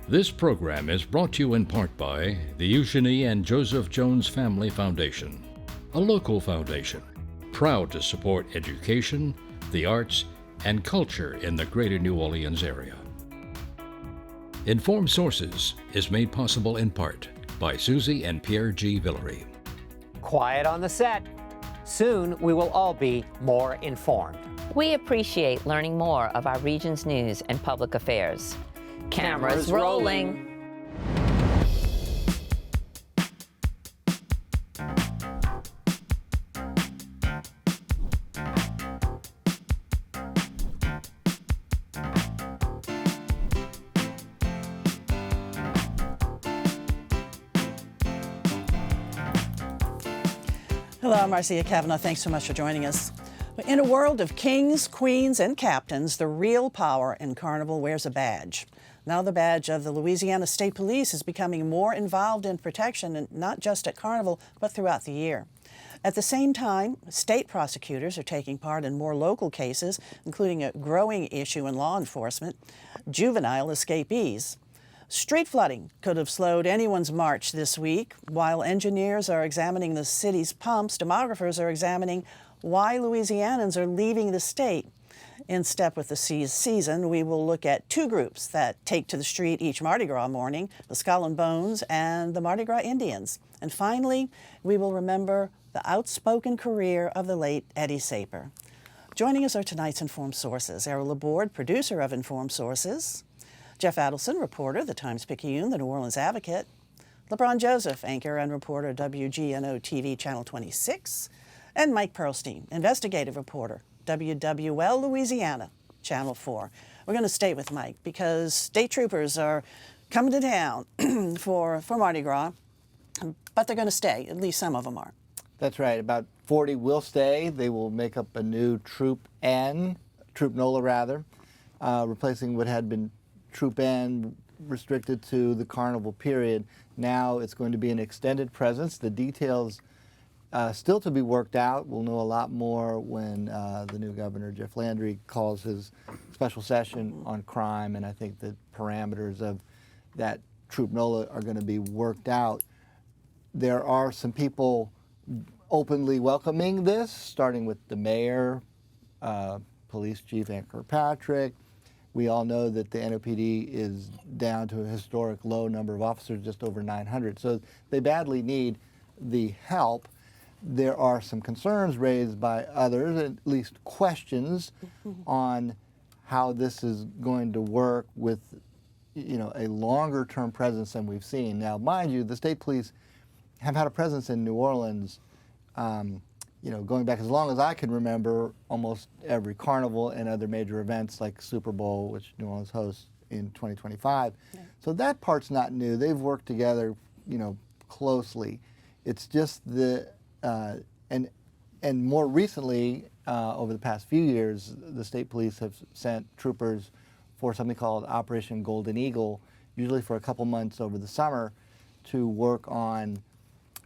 This program is brought to you in part by the Eugenie and Joseph Jones Family Foundation, a local foundation proud to support education, the arts, and culture in the greater New Orleans area. Informed Sources is made possible in part by Susie and Pierre G. Villery. Quiet on the set. Soon we will all be more informed. We appreciate learning more of our region's news and public affairs. Cameras rolling. Hello, I'm Marcia Cavanaugh. Thanks so much for joining us. In a world of kings, queens, and captains, the real power in Carnival wears a badge. Now the badge of the Louisiana State Police is becoming more involved in protection, and not just at Carnival, but throughout the year. At the same time, state prosecutors are taking part in more local cases, including a growing issue in law enforcement, juvenile escapees. Street flooding could have slowed anyone's march this week. While engineers are examining the city's pumps, demographers are examining why Louisianians are leaving the state. In step with the season, we will look at two groups that take to the street each Mardi Gras morning, the Skull and Bones and the Mardi Gras Indians. And finally, we will remember the outspoken career of the late Eddie Sapir. Joining us are tonight's Informed Sources. Errol, Laborde, producer of Informed Sources. Jeff Adelson, reporter, the Times-Picayune, the New Orleans Advocate. LeBron Joseph, anchor and reporter, WGNO-TV, Channel 26. And Mike Perlstein, investigative reporter, WWL Louisiana, Channel 4. We're going to stay with Mike because state troopers are coming to town for Mardi Gras, but they're going to stay. At least some of them are. That's right. About 40 will stay. They will make up a new Troop N, Troop NOLA rather, replacing what had been Troop N, restricted to the Carnival period. Now it's going to be an extended presence. The details still to be worked out. We'll know a lot more when the new governor, Jeff Landry, calls his special session on crime, and I think the parameters of that Troop NOLA are going to be worked out. There are some people openly welcoming this, starting with the mayor, Police Chief Kirkpatrick. We all know that the NOPD is down to a historic low number of officers, just over 900, so they badly need the help. There are some concerns raised by others, at least questions on how this is going to work with, a longer-term presence than we've seen. Now, mind you, the state police have had a presence in New Orleans, going back as long as I can remember, almost every carnival and other major events like Super Bowl, which New Orleans hosts in 2025. Yeah. So that part's not new. They've worked together, closely. It's just and more recently, over the past few years, the state police have sent troopers for something called Operation Golden Eagle, usually for a couple months over the summer, to work on,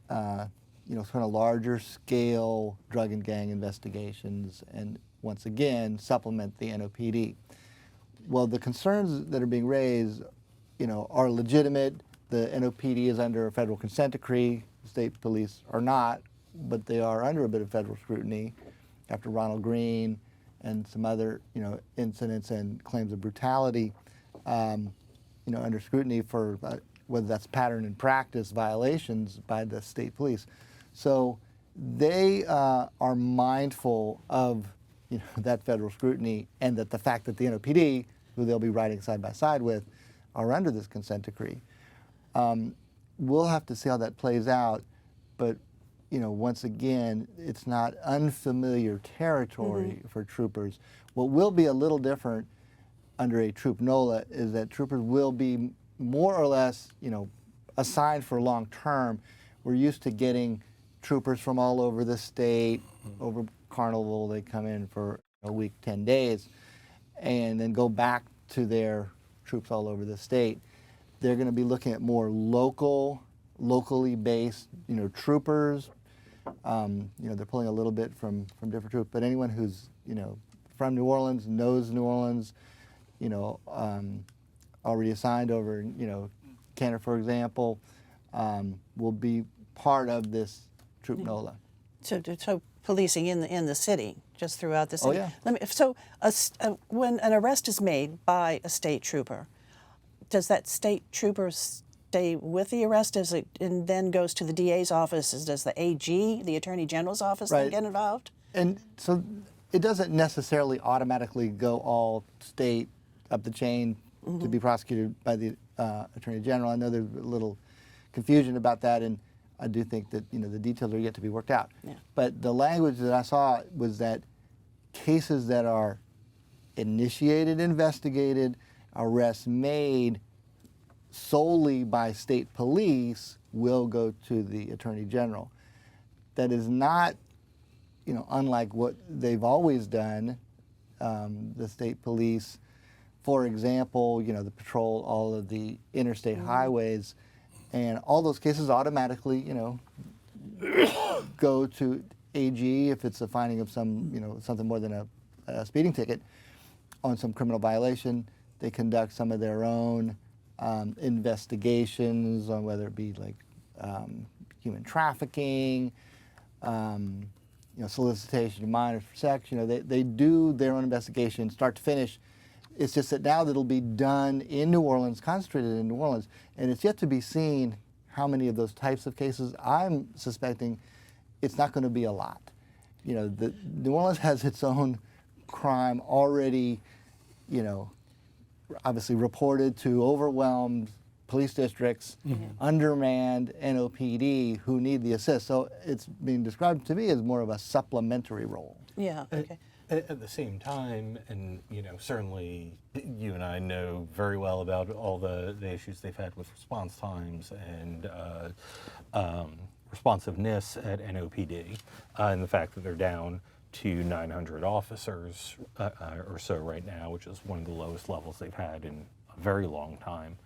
sort of larger scale drug and gang investigations, and once again supplement the NOPD. Well, the concerns that are being raised, are legitimate. The NOPD is under a federal consent decree. The state police are not, but they are under a bit of federal scrutiny after Ronald Green and some other, incidents and claims of brutality, under scrutiny for whether that's pattern and practice violations by the state police. So they are mindful of, that federal scrutiny, and that the fact that the NOPD, who they'll be riding side by side with, are under this consent decree. We'll have to see how that plays out, but once again, it's not unfamiliar territory for troopers. What will be a little different under a Troop NOLA is that troopers will be more or less, assigned for long term. We're used to getting troopers from all over the state. Over Carnival, they come in for a week, 10 days, and then go back to their troops all over the state. They're going to be looking at more locally based, troopers. They're pulling a little bit from different troops, but anyone who's, from New Orleans, knows New Orleans, already assigned over, Canada, for example, will be part of this troop NOLA. So policing in the city, just throughout the city. Oh, yeah. So when an arrest is made by a state trooper, does that state trooper stay with the arrest and then goes to the DA's office? Does the AG, the Attorney General's office, then get involved? And so it doesn't necessarily automatically go all state up the chain to be prosecuted by the Attorney General. I know there's a little confusion about that, and I do think that the details are yet to be worked out. Yeah. But the language that I saw was that cases that are initiated, investigated, arrests made solely by state police will go to the Attorney General. That is not, unlike what they've always done. The state police, for example, they patrol all of the interstate highways, and all those cases automatically, go to AG if it's a finding of some, something more than a speeding ticket on some criminal violation. They conduct some of their own investigations on whether it be like human trafficking, solicitation of minors for sex. They do their own investigation, start to finish. It's just that now that'll be done in New Orleans, concentrated in New Orleans, and it's yet to be seen how many of those types of cases. I'm suspecting it's not going to be a lot. New Orleans has its own crime already, obviously reported to overwhelmed police districts, undermanned NOPD who need the assist. So it's being described to me as more of a supplementary role. Yeah, okay. At the same time, and certainly you and I know very well about all the issues they've had with response times and responsiveness at NOPD, and the fact that they're down to 900 officers or so right now, which is one of the lowest levels they've had in a very long time.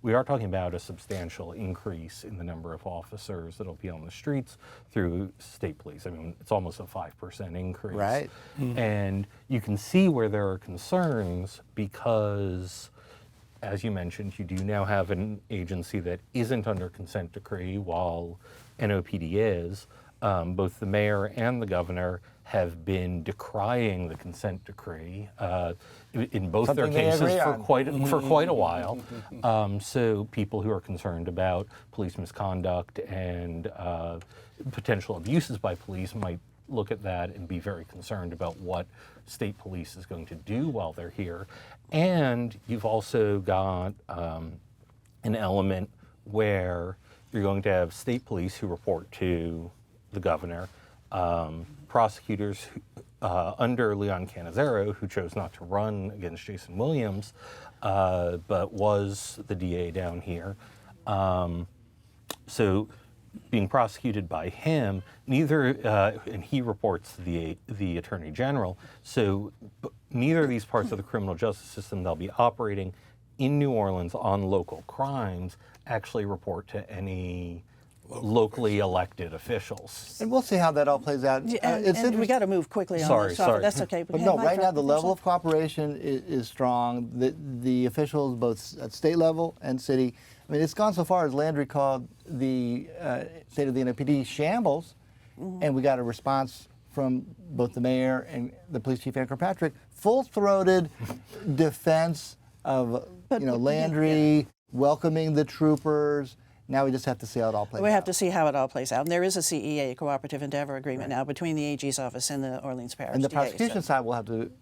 We are talking about a substantial increase in the number of officers that'll be on the streets through state police. I mean, it's almost a 5% increase. Right. And you can see where there are concerns because, as you mentioned, you do now have an agency that isn't under consent decree while NOPD is. Both the mayor and the governor have been decrying the consent decree in both their cases for quite a while. So people who are concerned about police misconduct and potential abuses by police might look at that and be very concerned about what state police is going to do while they're here. And you've also got an element where you're going to have state police who report to the governor, prosecutors under Leon Canizero, who chose not to run against Jason Williams, but was the DA down here. So being prosecuted by him, and he reports to the Attorney General, so neither of these parts of the criminal justice system they'll be operating in New Orleans on local crimes actually report to any locally elected officials. And we'll see how that all plays out. And we got to move quickly on this. Sorry. That's okay. But no, right now the level of cooperation is strong. The officials, both at state level and city, I mean, it's gone so far as Landry called the state of the NOPD shambles, and we got a response from both the mayor and the police chief, Ann Kirkpatrick, full-throated defense of Landry, welcoming the troopers. Now we just have to see how it all plays out. We have to see how it all plays out. And there is a CEA, Cooperative Endeavor Agreement, now between the AG's office and the Orleans Parish And the DA, prosecution side will have to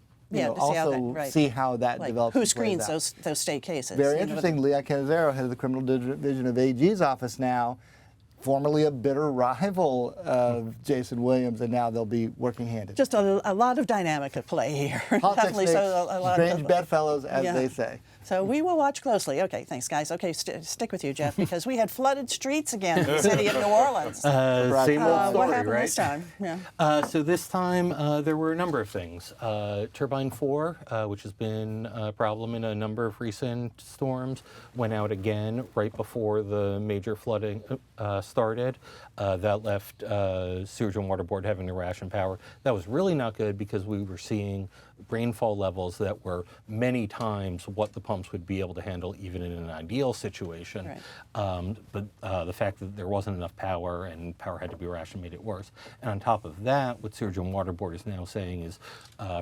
see how that develops. Who screens those state cases? Very interesting. Leon Canizero, head of the criminal division of AG's office now, formerly a bitter rival of Jason Williams, and now they'll be working hand in hand. Just a lot of dynamic at play here. Politics makes a lot strange bedfellows, as they say. So we will watch closely. Okay, thanks, guys. Okay, stick with you, Jeff, because we had flooded streets again in the city of New Orleans. Same old story, what happened right? this time? Yeah. So this time there were a number of things. Turbine 4, which has been a problem in a number of recent storms, went out again right before the major flooding just started. That left Sewage and Water Board having to ration power. That was really not good because we were seeing rainfall levels that were many times what the pumps would be able to handle even in an ideal situation. Right. But the fact that there wasn't enough power and power had to be rationed made it worse. And on top of that, what Sewage and Water Board is now saying is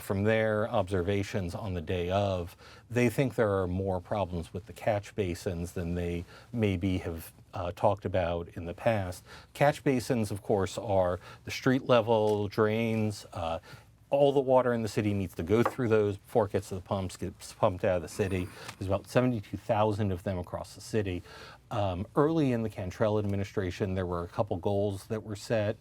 from their observations on the day of, they think there are more problems with the catch basins than they maybe have talked about in the past. Catch basins, of course, are the street level drains. All the water in the city needs to go through those before it gets to the pumps, gets pumped out of the city. There's about 72,000 of them across the city. Early in the Cantrell administration, there were a couple goals that were set.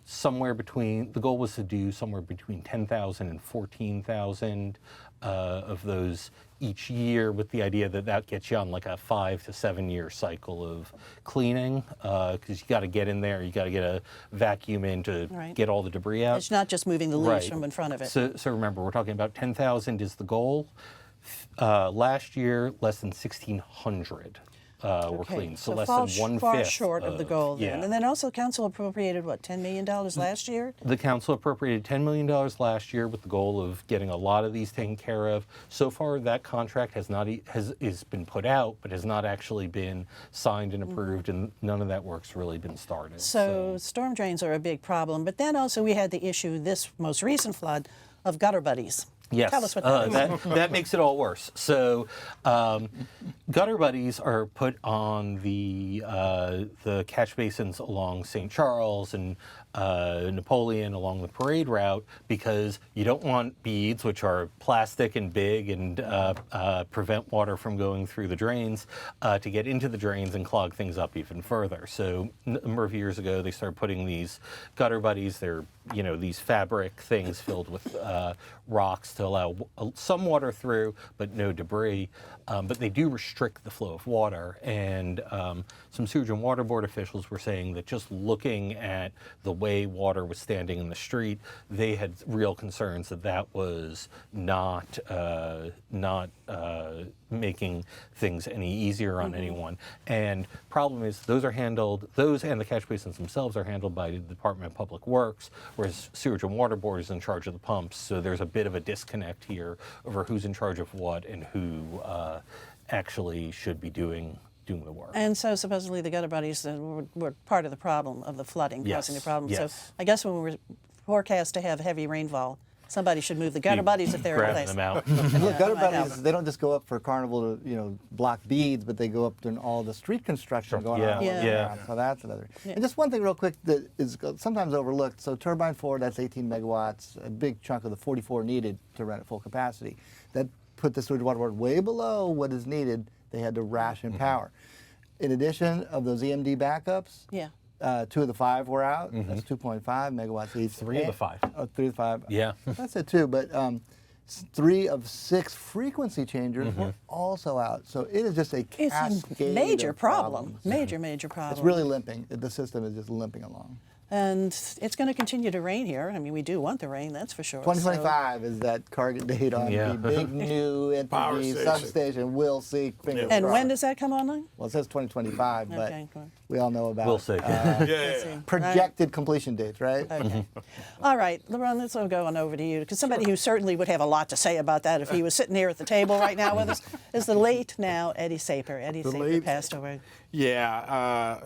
Somewhere between, the goal was to do somewhere between 10,000 and 14,000 of those each year, with the idea that that gets you on like a 5 to 7 year cycle of cleaning, because you got to get in there, you got to get a vacuum in to Right. get all the debris out. It's not just moving the leaves Right. from in front of it. So remember, we're talking about 10,000 is the goal. Last year, less than 1,600 were cleaned, so less than one-fifth. Far short of the goal then. Yeah. And then also council appropriated, what, $10 million last year? The council appropriated $10 million last year with the goal of getting a lot of these taken care of. So far, that contract has been put out, but has not actually been signed and approved, and none of that work's really been started. So storm drains are a big problem. But then also we had the issue, this most recent flood, of gutter buddies. Yes, Tell us what that is. that makes it all worse. So, gutter buddies are put on the catch basins along St. Charles and Napoleon along the parade route, because you don't want beads, which are plastic and big and prevent water from going through the drains, to get into the drains and clog things up even further. So a number of years ago, they started putting these gutter buddies. They're these fabric things filled with rocks to allow some water through, but no debris. But they do restrict the flow of water. And some Sewage and Water Board officials were saying that just looking at the way water was standing in the street, they had real concerns that that was not making things any easier on anyone. And problem is, those and the catch basins themselves are handled by the Department of Public Works, whereas Sewage and Water Board is in charge of the pumps. So there's a bit of a disconnect here over who's in charge of what and who actually should be doing the work. And so supposedly the gutter buddies were part of the problem of the flooding, Yes, causing the problem. yes. So I guess when we were forecast to have heavy rainfall, somebody should move the gutter buddies if they're in Grabbing place. them out. And look, gutter might help. buddies, they don't just go up for Carnival to block beads, but they go up during all the street construction going on. all Yeah. around. So that's another. And just one thing real quick that is sometimes overlooked. So turbine 4, that's 18 megawatts, a big chunk of the 44 needed to run at full capacity. That put the Sewage and Water Board way below what is needed. They had to ration power. In addition of those EMD backups, Yeah. 2 of the 5 were out. That's 2.5 megawatts each. 3 of the 5. Oh, 3 of the 5. Yeah. That's it too, but 3 of 6 frequency changers were also out. So it is just a It's cascade a major of problem. problems. Major problem. It's really limping. The system is just limping along. And it's going to continue to rain here. I mean, we do want the rain, that's for sure. 2025 is that target date on Yeah. the big new Power entity station. substation. We'll see. Fingers And crossed. when does that come online? Well, it says 2025, but Okay, cool. we all know about We'll see. Yeah. See. projected completion dates, right? Okay. All right, LeBron, let's go on over to you, because somebody who certainly would have a lot to say about that if he was sitting here at the table right now with us is the late now Eddie Sapir. Eddie Sapir late- passed away. Yeah,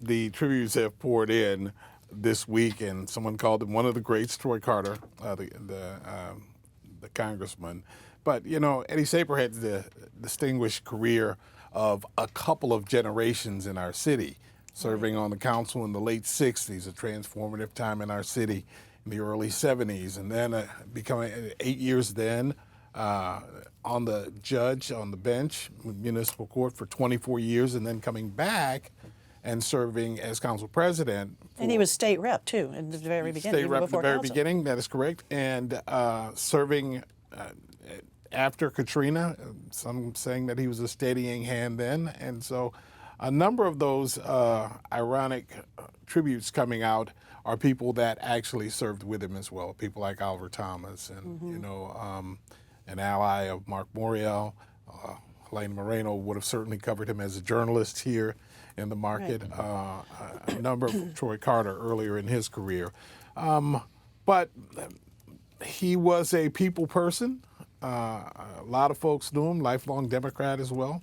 the tributes have poured in this week, and someone called him one of the greats, Troy Carter, the congressman. But Eddie Sapir had the distinguished career of a couple of generations in our city, serving on the council in the late '60s, a transformative time in our city in the early '70s, and then becoming 8 years then. On the bench, municipal court for 24 years, and then coming back and serving as council president. And he was state rep, too, at the very beginning. State even rep at the before very council. beginning, that is correct. And serving after Katrina, some saying that he was a steadying hand then. And so a number of those ironic tributes coming out are people that actually served with him as well. People like Oliver Thomas and, an ally of Mark Morial, Lane Moreno would have certainly covered him as a journalist here in the market. A number of Troy Carter earlier in his career. But he was a people person. A lot of folks knew him, lifelong Democrat as well,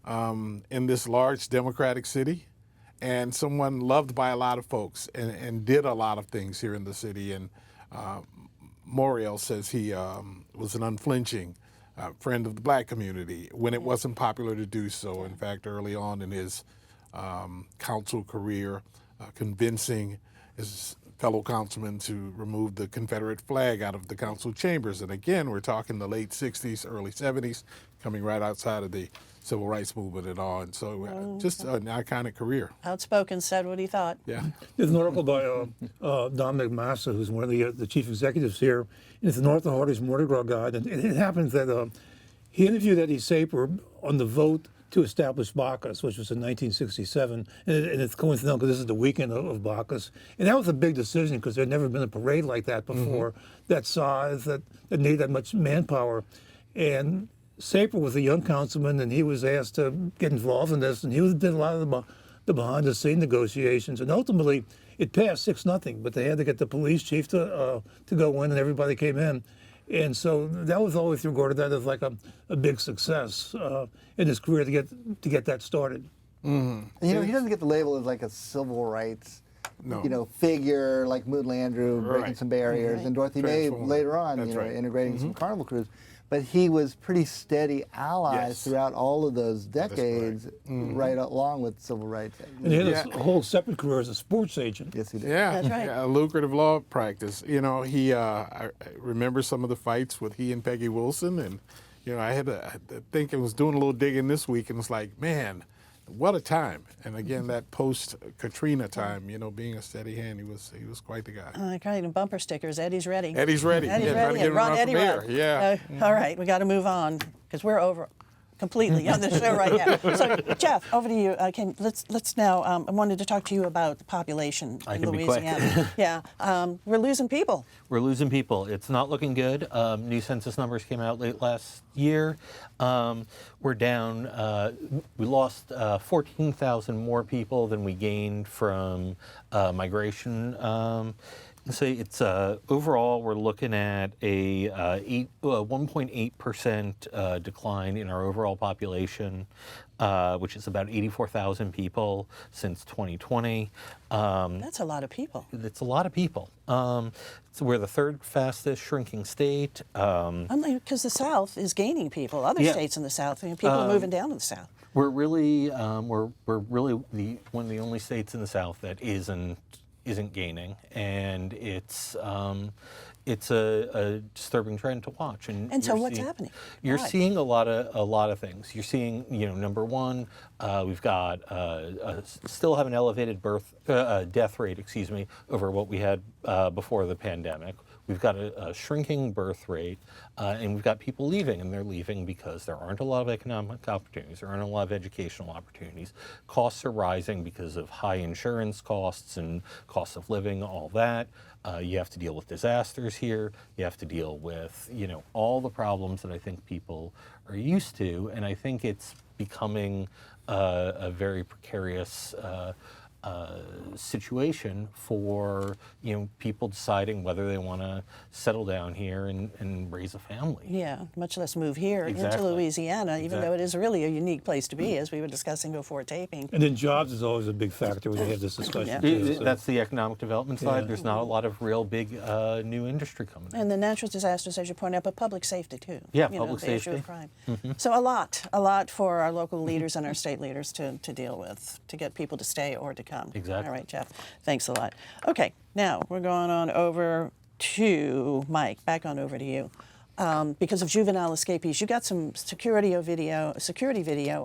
in this large Democratic city, and someone loved by a lot of folks and did a lot of things here in the city. And Moriel says he was an unflinching friend of the black community when it wasn't popular to do so. In fact, early on in his council career, convincing his fellow councilmen to remove the Confederate flag out of the council chambers. And again, we're talking the late 60s, early 70s, coming right outside of the civil rights movement and all. And so just an iconic career. Outspoken, said what he thought. Yeah. There's an article by Don McMaster, who's one of the chief executives here. And it's the North of Hardy's Mardi Gras guide. And it happens that he interviewed Eddie Sapir on the vote to establish Bacchus, which was in 1967. And it's coincidental because this is the weekend of Bacchus. And that was a big decision because there had never been a parade like that before, that size, that needed that much manpower. And Sapir was a young councilman, and he was asked to get involved in this, and he did a lot of the behind-the-scenes negotiations. And ultimately, it passed 6-0, but they had to get the police chief to go in, and everybody came in. And so that was always regarded that as like a big success in his career to get that started. And, he doesn't get the label as like a civil rights, figure like Mood Landrew breaking some barriers, and Dorothy May later on, integrating some Carnival crews. But he was pretty steady allies throughout all of those decades, right along with civil rights. And he had a whole separate career as a sports agent. Yes, he did. Yeah, That's right. A lucrative law practice. I remember some of the fights with he and Peggy Wilson, and I had to think I was doing a little digging this week, and it's like, man, what a time. And again, that post-Katrina time, being a steady hand, he was quite the guy. Kind of bumper stickers. Eddie's ready. Eddie's ready. Eddie's trying ready. to get him Run, around Eddie, from run. there. Yeah. All right, we got to move on because we're over completely on the show right now. So, Jeff, over to you. Let's now. I wanted to talk to you about the population in Louisiana. We're losing people. We're losing people. It's not looking good. New census numbers came out late last year. We're down. We lost 14,000 more people than we gained from migration. So it's overall we're looking at a 1.8% decline in our overall population, which is about 84,000 people since 2020. That's a lot of people. It's a lot of people. So we're the third fastest shrinking state. Because the South is gaining people. Other states in the South, people are moving down to the South. We're really one of the only states in the South that isn't gaining, and it's a disturbing trend to watch. And so what's happening? You're Why? seeing a lot of things. You're seeing, number one, we've got still have an elevated death rate, over what we had before the pandemic. We've got a shrinking birth rate, and we've got people leaving, and they're leaving because there aren't a lot of economic opportunities, there aren't a lot of educational opportunities. Costs are rising because of high insurance costs and costs of living, all that. You have to deal with disasters here. You have to deal with, all the problems that I think people are used to, and I think it's becoming a very precarious situation for people deciding whether they want to settle down here and raise a family. Yeah, much less move here into Exactly. Louisiana, even though it is really a unique place to be, as we were discussing before taping. And then jobs is always a big factor when you have this discussion. too, so. That's the economic development side. Yeah. There's not a lot of real big new industry coming in. And the natural disasters, as you point out, but public safety too. Yeah, You public the issue of safety. crime. So a lot for our local leaders and our state leaders to deal with, to get people to stay or to come. Exactly. All right, Jeff. Thanks a lot. Okay, now we're going on over to Mike. Back on over to you. Because of juvenile escapees, you got some security video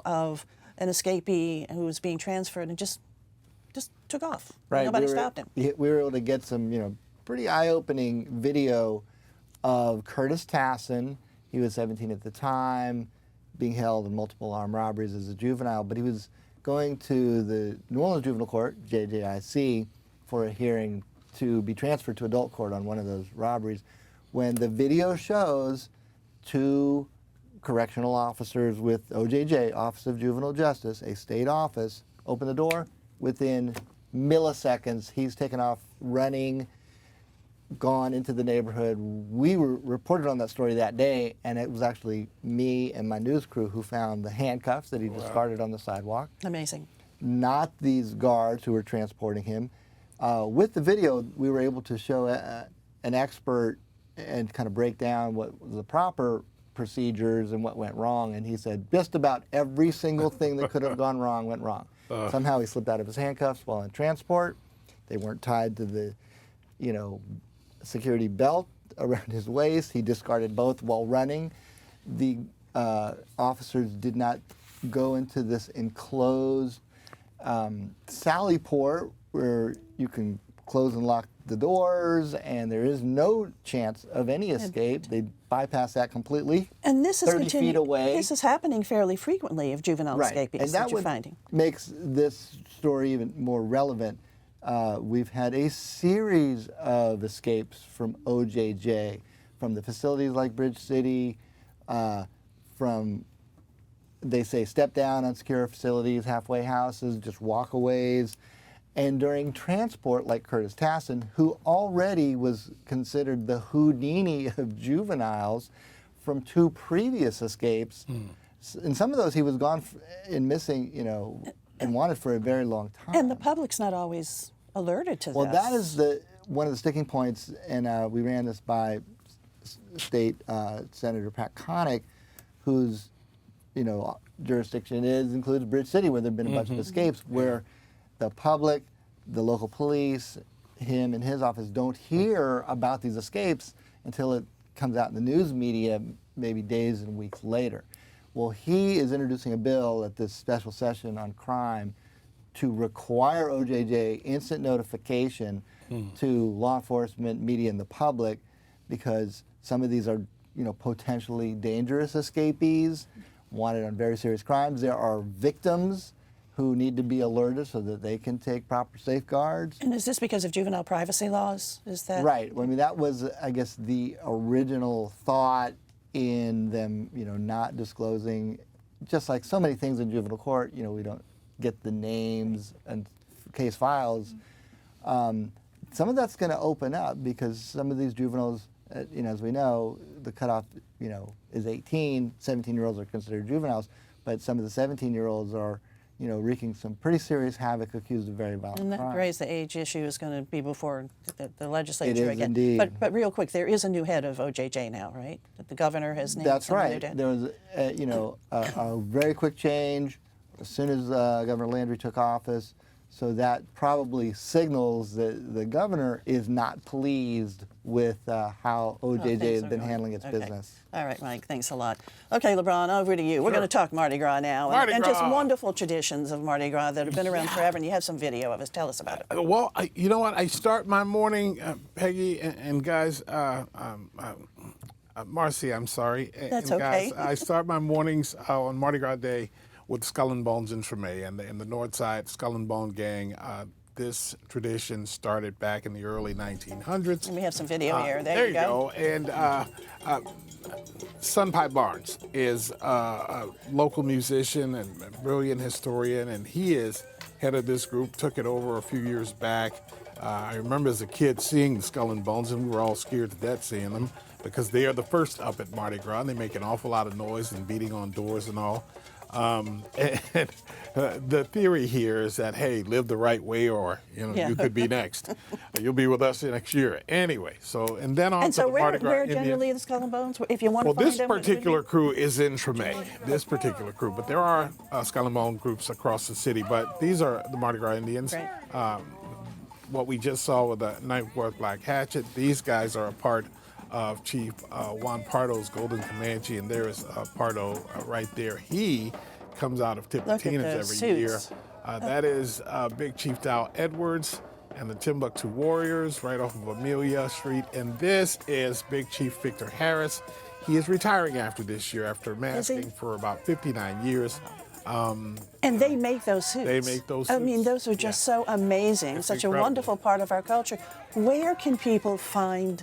of an escapee who was being transferred and just took off. Right. Nobody stopped him. We were able to get some, pretty eye-opening video of Curtis Tassin. He was 17 at the time, being held in multiple armed robberies as a juvenile, but he was going to the New Orleans Juvenile Court, JJIC, for a hearing to be transferred to adult court on one of those robberies, when the video shows two correctional officers with OJJ, Office of Juvenile Justice, a state office, open the door. Within milliseconds, he's taken off running, gone into the neighborhood. We were reported on that story that day, and it was actually me and my news crew who found the handcuffs that he discarded on the sidewalk. Amazing. Not these guards who were transporting him. With the video, we were able to show an expert and kind of break down what was the proper procedures and what went wrong, and he said just about every single thing that could have gone wrong went wrong. Somehow he slipped out of his handcuffs while in transport. They weren't tied to the, security belt around his waist. He discarded both while running. The officers did not go into this enclosed sally port where you can close and lock the doors, and there is no chance of any escape. They bypass that completely. And this is 30 feet away. This is happening fairly frequently of juvenile escapees and that you're what finding. Makes this story even more relevant. We've had a series of escapes from OJJ, from the facilities like Bridge City, from, they say, step down, unsecure facilities, halfway houses, just walkaways. And during transport, like Curtis Tassin, who already was considered the Houdini of juveniles from 2 previous escapes. In some of those, he was gone and missing, and wanted for a very long time. And the public's not always alerted to Well, this. that is one of the sticking points, and we ran this by State Senator Pat Connick, whose, jurisdiction includes Bridge City, where there have been a bunch of escapes, where the public, the local police, him and his office don't hear about these escapes until it comes out in the news media maybe days and weeks later. Well, he is introducing a bill at this special session on crime to require OJJ instant notification to law enforcement, media, and the public, because some of these are, potentially dangerous escapees, wanted on very serious crimes. There are victims who need to be alerted so that they can take proper safeguards. And is this because of juvenile privacy laws? Is that right? I mean, that was, I guess, the original thought in them, not disclosing, just like so many things in juvenile court. We don't get the names and case files. Some of that's going to open up because some of these juveniles, as we know, the cutoff, is 18. 17-year-olds are considered juveniles, but some of the 17-year-olds are, wreaking some pretty serious havoc, accused of very violent And that crimes. raise the age issue is going to be before the legislature It is again. indeed. But real quick, there is a new head of OJJ now, right? That the governor has named. That's someone new right. to- There was, a very quick change as soon as Governor Landry took office. So that probably signals that the governor is not pleased with how OJJ has been handling its business. All right, Mike, thanks a lot. Okay, LeBron, over to you. We're going to talk Mardi Gras now. And just wonderful traditions of Mardi Gras that have been around forever, and you have some video of us. Tell us about it. Well, you know what? I start my morning, Peggy and guys, Marcy, I'm sorry. That's and okay. Guys, I start my mornings on Mardi Gras Day with Skull and Bones in Tremé and the North Side Skull and Bone Gang. This tradition started back in the early 1900s. And we have some video here. There you go. And Sunpipe Barnes is a local musician and a brilliant historian, and he is head of this group, took it over a few years back. I remember as a kid seeing the Skull and Bones, and we were all scared to death seeing them because they are the first up at Mardi Gras, and they make an awful lot of noise and beating on doors and all. The theory here is that, hey, live the right way, or you could be next. You'll be with us next year anyway. So and then on And to so the Mardi Gras where Indians. generally the Skull and Bones, if you want to Well, find this them? particular crew is in Tremé. This particular crew, but there are Skull and Bone groups across the city. But these are the Mardi Gras Indians. Great. What we just saw with the Ninth Ward Black Hatchet, these guys are a part of Chief Juan Pardo's Golden Comanche, and there is Pardo right there. He comes out of Tipitinas every year. That is Big Chief Dow Edwards and the Timbuktu Warriors right off of Amelia Street. And this is Big Chief Victor Harris. He is retiring after this year, after masking for about 59 years. And they make those suits. They make those I mean, suits. those are just so amazing, It's such incredible. a wonderful part of our culture. Where can people find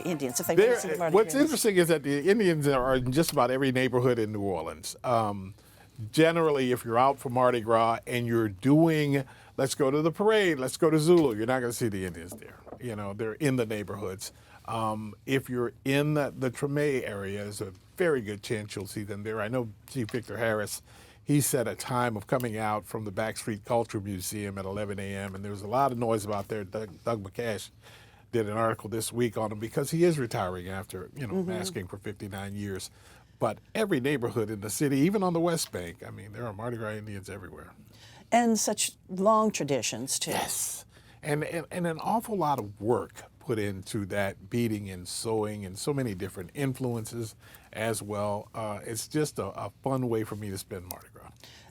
the Indians if they want to see the Mardi Gras. What's interesting is that the Indians are in just about every neighborhood in New Orleans. Generally, if you're out for Mardi Gras and you're doing, let's go to the parade, let's go to Zulu, you're not going to see the Indians there. You know, they're in the neighborhoods. If you're in the Treme area, there's a very good chance you'll see them there. I know Chief Victor Harris, he set a time of coming out from the Backstreet Culture Museum at 11 a.m. and there was a lot of noise about there. Doug McCash did an article this week on him because he is retiring after, masking for 59 years. But every neighborhood in the city, even on the West Bank, I mean, there are Mardi Gras Indians everywhere. And such long traditions, too. Yes. And an awful lot of work put into that beading and sewing and so many different influences as well. It's just a fun way for me to spend Mardi Gras.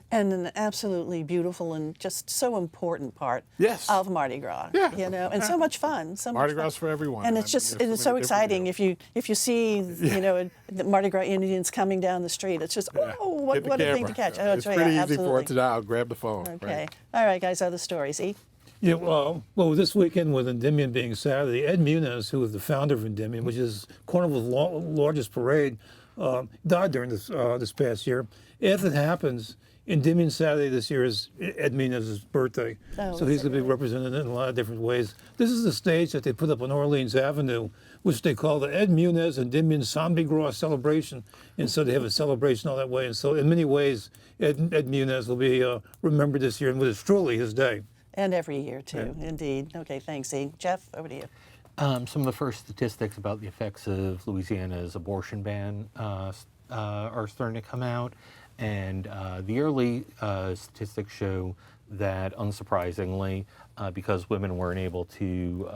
And an absolutely beautiful and just so important part of Mardi Gras. Yeah. You know, and so much fun. Mardi Gras for everyone. And it's just it's so exciting if you see the Mardi Gras Indians coming down the street. It's just what a thing to catch. Oh, it's pretty easy absolutely. for it to dial. Grab the phone. Okay. Right? All right, guys. Other stories. E. Yeah, well, this weekend with Endymion being Saturday, Ed Muniz, who was the founder of Endymion, which is Carnival's largest parade, died during this past year. If it happens, Endymion Saturday this year is Ed Muniz's birthday, so he's going to be represented in a lot of different ways. This is the stage that they put up on Orleans Avenue, which they call the Ed Muniz Endymion Mardi Gras celebration, and so they have a celebration all that way. And so in many ways, Ed Muniz will be remembered this year, and it is truly his day. And every year, too, indeed. Okay, thanks, E. Jeff, over to you. Some of the first statistics about the effects of Louisiana's abortion ban are starting to come out. And the early statistics show that, unsurprisingly, because women weren't able to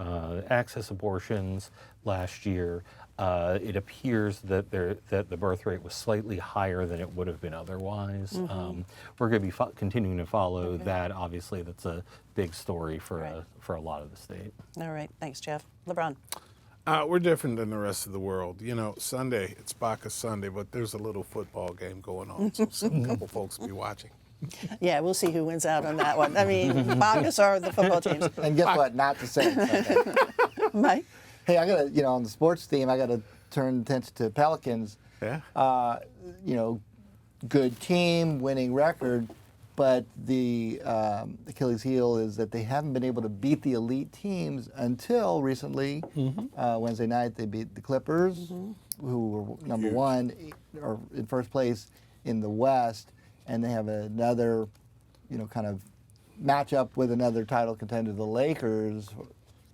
access abortions last year, it appears that the birth rate was slightly higher than it would have been otherwise. We're going to be continuing to follow that. Obviously, that's a big story for a lot of the state. All right. Thanks, Jeff. LeBron. We're different than the rest of the world. You know, Sunday, it's Bacchus Sunday, but there's a little football game going on, so a couple folks will be watching. Yeah, we'll see who wins out on that one. I mean, Bacchus are the football teams. And guess what? Not the same. Mike? Hey, I got to, on the sports theme, I got to turn attention to Pelicans. Yeah. Good team, winning record, but the Achilles heel is that they haven't been able to beat the elite teams until recently. Wednesday night, they beat the Clippers, who were number one or in first place in the West, and they have another, kind of matchup with another title contender, the Lakers,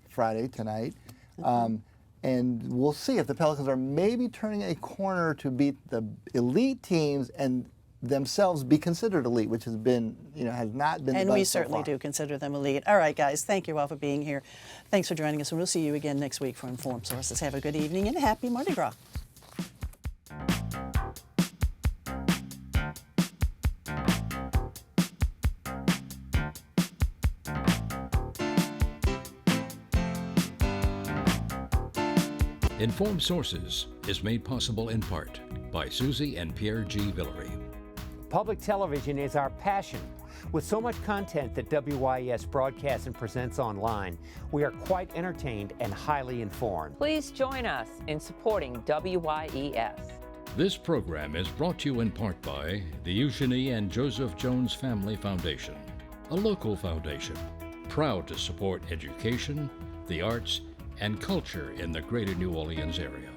Friday tonight. And we'll see if the Pelicans are maybe turning a corner to beat the elite teams and themselves be considered elite, which has been, has not been the And buzz we so certainly far. do consider them elite. All right, guys, thank you all for being here. Thanks for joining us, and we'll see you again next week for Informed Sources. Have a good evening and a happy Mardi Gras. Informed Sources is made possible in part by Susie and Pierre G. Villery. Public television is our passion. With so much content that WYES broadcasts and presents online, we are quite entertained and highly informed. Please join us in supporting WYES. This program is brought to you in part by the Eugenie and Joseph Jones Family Foundation, a local foundation proud to support education, the arts, and culture in the greater New Orleans area.